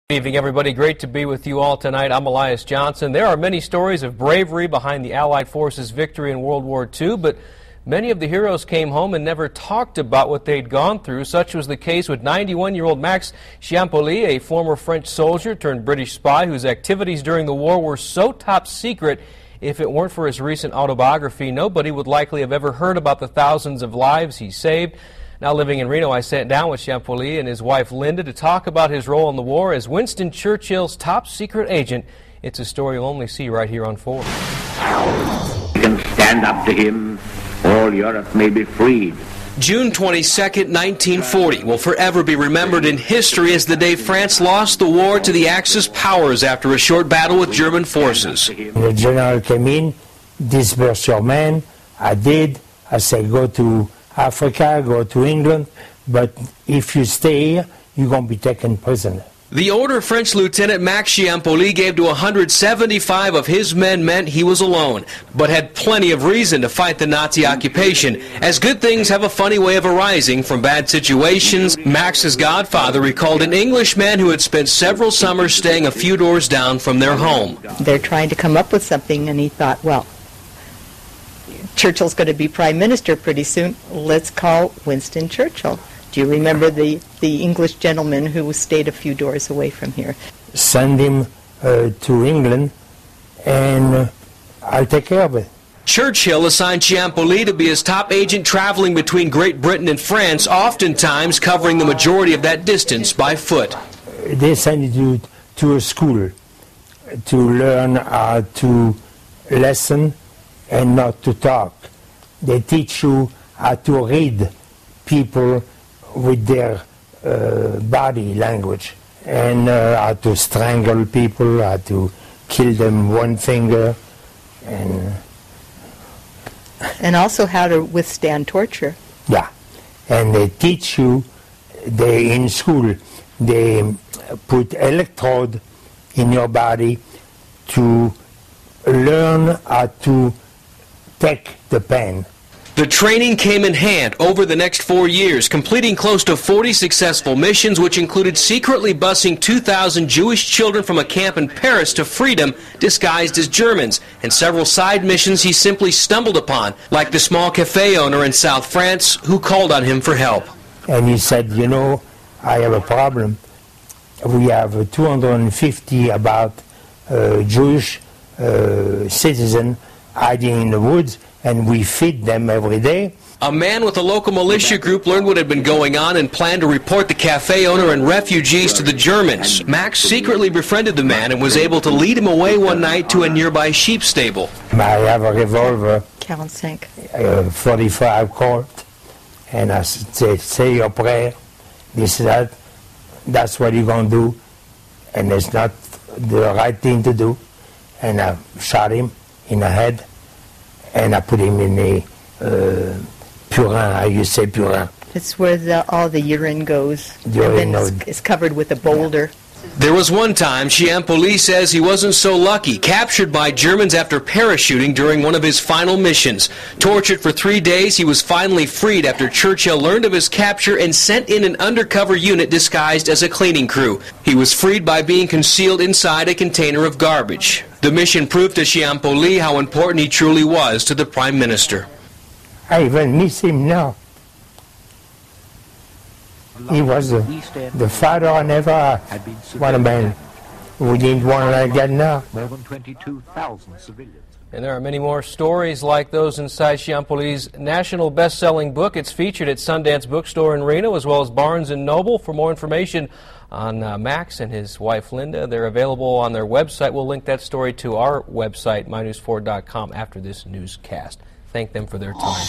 Good evening, everybody. Great to be with you all tonight. I'm Elias Johnson. There are many stories of bravery behind the Allied forces' victory in World War II, but many of the heroes came home and never talked about what they'd gone through. Such was the case with 91-year-old Max Ciampoli, a former French soldier turned British spy whose activities during the war were so top secret, if it weren't for his recent autobiography, nobody would likely have ever heard about the thousands of lives he saved. Now living in Reno, I sat down with Ciampoli and his wife Linda to talk about his role in the war as Winston Churchill's top secret agent. It's a story you'll only see right here on 4. You can stand up to him, all Europe may be freed. June 22nd, 1940 will forever be remembered in history as the day France lost the war to the Axis powers after a short battle with German forces. The general came in, disperse your men. I did. I said, go to Africa, go to England, but if you stay here, you're going to be taken prisoner. The order French Lieutenant Max Ciampoli gave to 175 of his men meant he was alone, but had plenty of reason to fight the Nazi occupation, as good things have a funny way of arising from bad situations. Max's godfather recalled an Englishman who had spent several summers staying a few doors down from their home. They're trying to come up with something, and he thought, well, Churchill's going to be prime minister pretty soon. Let's call Winston Churchill. Do you remember the English gentleman who stayed a few doors away from here? Send him to England, and I'll take care of it. Churchill assigned Ciampoli to be his top agent traveling between Great Britain and France, oftentimes covering the majority of that distance by foot. They send you to a school to learn how to listen and not to talk. They teach you how to read people with their body language, and how to strangle people, how to kill them one finger, and also how to withstand torture. Yeah, and they teach you, in school, they put electrode in your body to learn how to take the pain. The training came in hand over the next 4 years, completing close to 40 successful missions, which included secretly busing 2,000 Jewish children from a camp in Paris to freedom, disguised as Germans, and several side missions he simply stumbled upon, like the small cafe owner in South France who called on him for help. And he said, you know, I have a problem. We have 250 about Jewish citizens hiding in the woods, and we feed them every day. A man with a local militia group learned what had been going on and planned to report the cafe owner and refugees to the Germans. Max secretly befriended the man and was able to lead him away one night to a nearby sheep stable. I have a revolver, 45 Colt, and I said, say your prayer, that's what you're going to do, and it's not the right thing to do. And I shot him in the head, and I put him in the purin. How you say purin? It's where all the urine goes. Urine, it's covered with a boulder. There was one time Ciampoli says he wasn't so lucky, captured by Germans after parachuting during one of his final missions. Tortured for 3 days, he was finally freed after Churchill learned of his capture and sent in an undercover unit disguised as a cleaning crew. He was freed by being concealed inside a container of garbage. The mission proved to Ciampoli how important he truly was to the Prime Minister. I even miss him now. He was the father I never had. What a man. We need one like that now. More than 22,000 civilians. And there are many more stories like those inside Ciampoli's national best-selling book. It's featured at Sundance Bookstore in Reno, as well as Barnes & Noble. For more information on Max and his wife Linda, they're available on their website. We'll link that story to our website, mynews4.com, after this newscast. Thank them for their time.